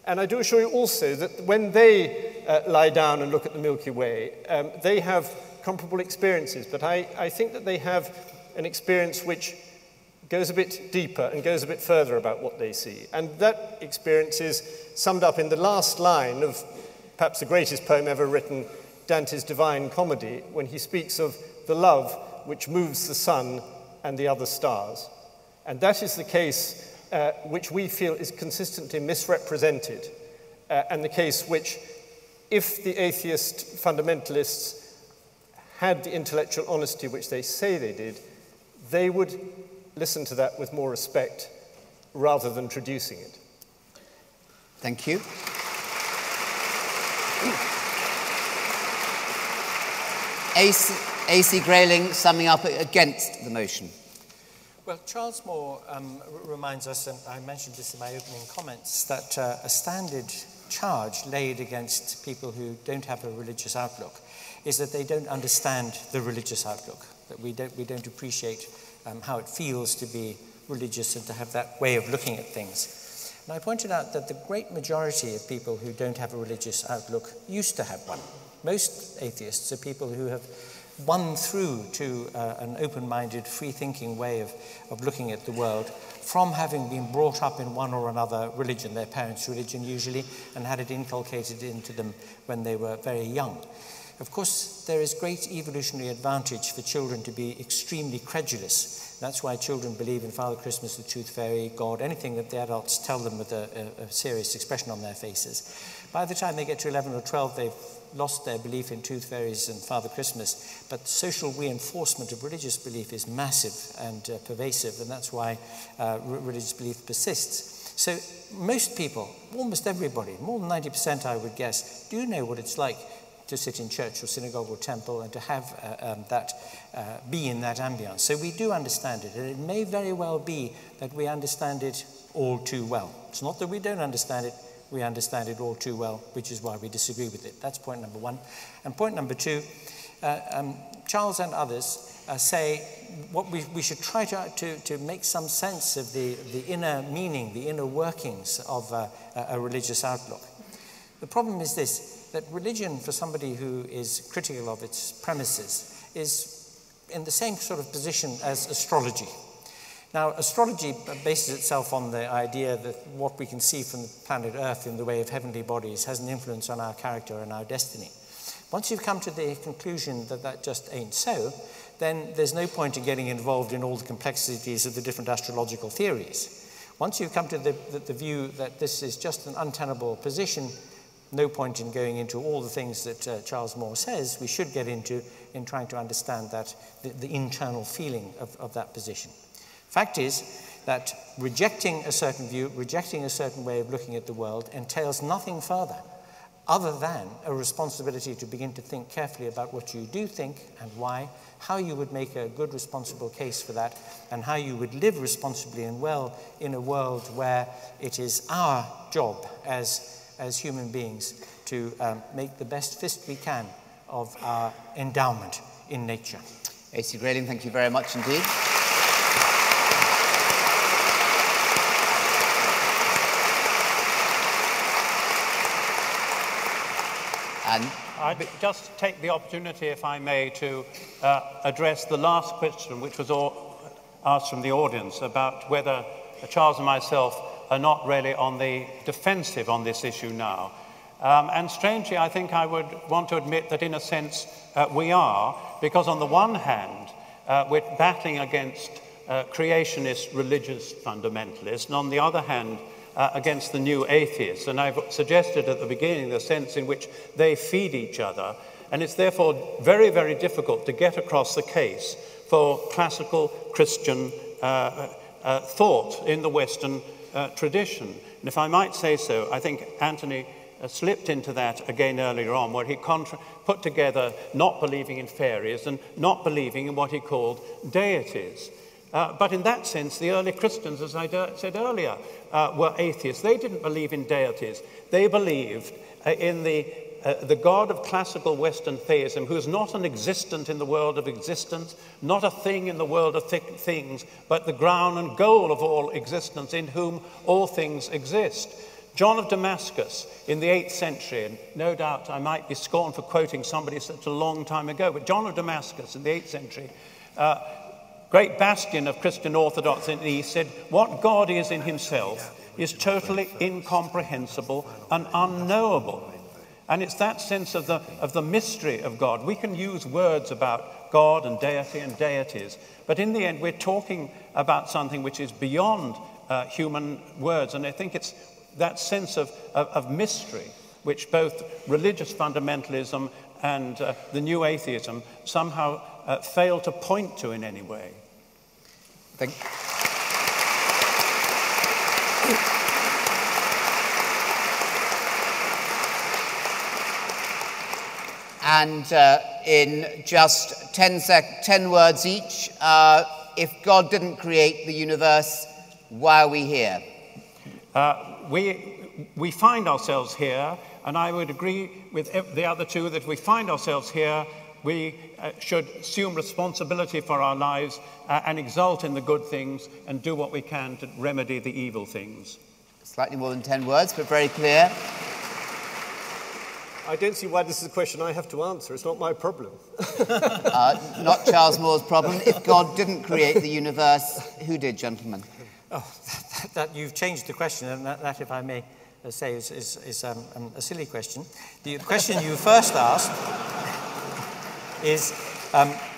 And I do assure you also that when they lie down and look at the Milky Way, they have comparable experiences, but I think that they have an experience which goes a bit deeper and goes a bit further about what they see. And that experience is summed up in the last line of perhaps the greatest poem ever written, Dante's Divine Comedy, when he speaks of the love which moves the sun and the other stars. And that is the case which we feel is consistently misrepresented, and the case which, if the atheist fundamentalists had the intellectual honesty which they say they did, they would listen to that with more respect rather than traducing it. Thank you. A.C. Grayling, summing up against the motion. Well, Charles Moore reminds us, and I mentioned this in my opening comments, that a standard charge laid against people who don't have a religious outlook is that they don't understand the religious outlook, that we don't appreciate how it feels to be religious and to have that way of looking at things. And I pointed out that the great majority of people who don't have a religious outlook used to have one. Most atheists are people who have won through to an open-minded, free-thinking way of looking at the world from having been brought up in one or another religion, their parents' religion usually, and had it inculcated into them when they were very young. Of course, there is great evolutionary advantage for children to be extremely credulous. That's why children believe in Father Christmas, the Tooth Fairy, God, anything that the adults tell them with a serious expression on their faces. By the time they get to 11 or 12, they've lost their belief in tooth fairies and Father Christmas, but social reinforcement of religious belief is massive and pervasive, and that's why religious belief persists. So most people, almost everybody, more than 90% I would guess, do know what it's like to sit in church or synagogue or temple and to have be in that ambience. So we do understand it, and it may very well be that we understand it all too well. It's not that we don't understand it, we understand it all too well, which is why we disagree with it. That's point number one. And point number two, Charles and others say what we should try to make some sense of the inner meaning, the inner workings of a religious outlook. The problem is this, that religion, for somebody who is critical of its premises, is in the same sort of position as astrology. Now, astrology bases itself on the idea that what we can see from the planet Earth in the way of heavenly bodies has an influence on our character and our destiny. Once you've come to the conclusion that that just ain't so, then there's no point in getting involved in all the complexities of the different astrological theories. Once you've come to the view that this is just an untenable position, no point in going into all the things that Charles Moore says we should get into in trying to understand that the internal feeling of that position. Fact is that rejecting a certain view, rejecting a certain way of looking at the world entails nothing further other than a responsibility to begin to think carefully about what you do think and why, how you would make a good, responsible case for that, and how you would live responsibly and well in a world where it is our job as human beings to make the best fist we can of our endowment in nature. A.C. Grayling, thank you very much indeed. I'd just take the opportunity, if I may, to address the last question, which was asked from the audience, about whether Charles and myself are not really on the defensive on this issue now. And strangely, I think I would want to admit that in a sense we are, because on the one hand, we're battling against creationist religious fundamentalists, and on the other hand, against the new atheists. And I've suggested at the beginning the sense in which they feed each other, and it's therefore very, very difficult to get across the case for classical Christian thought in the Western tradition. And if I might say so, I think Anthony slipped into that again earlier on, where he put together not believing in fairies and not believing in what he called deities. But in that sense, the early Christians, as I said earlier, were atheists. They didn't believe in deities. They believed in the God of classical Western theism, who is not an existent in the world of existence, not a thing in the world of things, but the ground and goal of all existence, in whom all things exist. John of Damascus in the 8th century, and no doubt I might be scorned for quoting somebody such a long time ago, but John of Damascus in the 8th century, great bastion of Christian Orthodoxy in the East, said, what God is in himself is totally incomprehensible and unknowable. And it's that sense of the mystery of God. We can use words about God and deity and deities, but in the end we're talking about something which is beyond human words. And I think it's that sense of mystery which both religious fundamentalism and the new atheism somehow fail to point to in any way. And in just 10 words each, if God didn't create the universe, why are we here? We find ourselves here, and I would agree with the other two that we find ourselves here. We should assume responsibility for our lives and exult in the good things and do what we can to remedy the evil things. Slightly more than 10 words, but very clear. I don't see why this is a question I have to answer. It's not my problem. Not Charles Moore's problem. If God didn't create the universe, who did, gentlemen? Oh, that you've changed the question, and that if I may say, is a silly question. The question you first asked is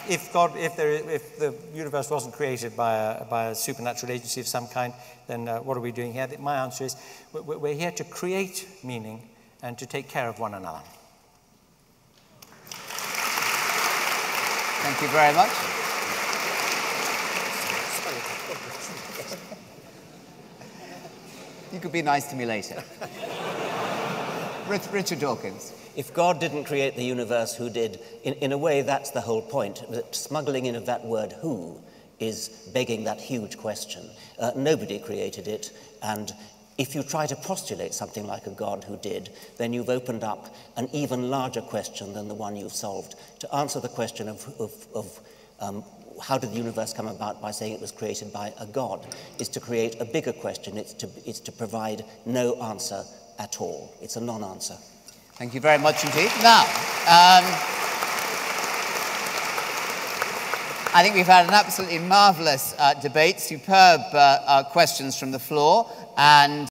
if the universe wasn't created by a supernatural agency of some kind, then what are we doing here? My answer is we're here to create meaning and to take care of one another. Thank you very much. You could be nice to me later. Richard Dawkins. If God didn't create the universe, who did? In a way, that's the whole point. That smuggling in of that word who is begging that huge question. Nobody created it, and if you try to postulate something like a God who did, then you've opened up an even larger question than the one you've solved. To answer the question of how did the universe come about by saying it was created by a God is to create a bigger question. It's to provide no answer at all. It's a non-answer. Thank you very much indeed. Now, I think we've had an absolutely marvellous debate, superb questions from the floor, and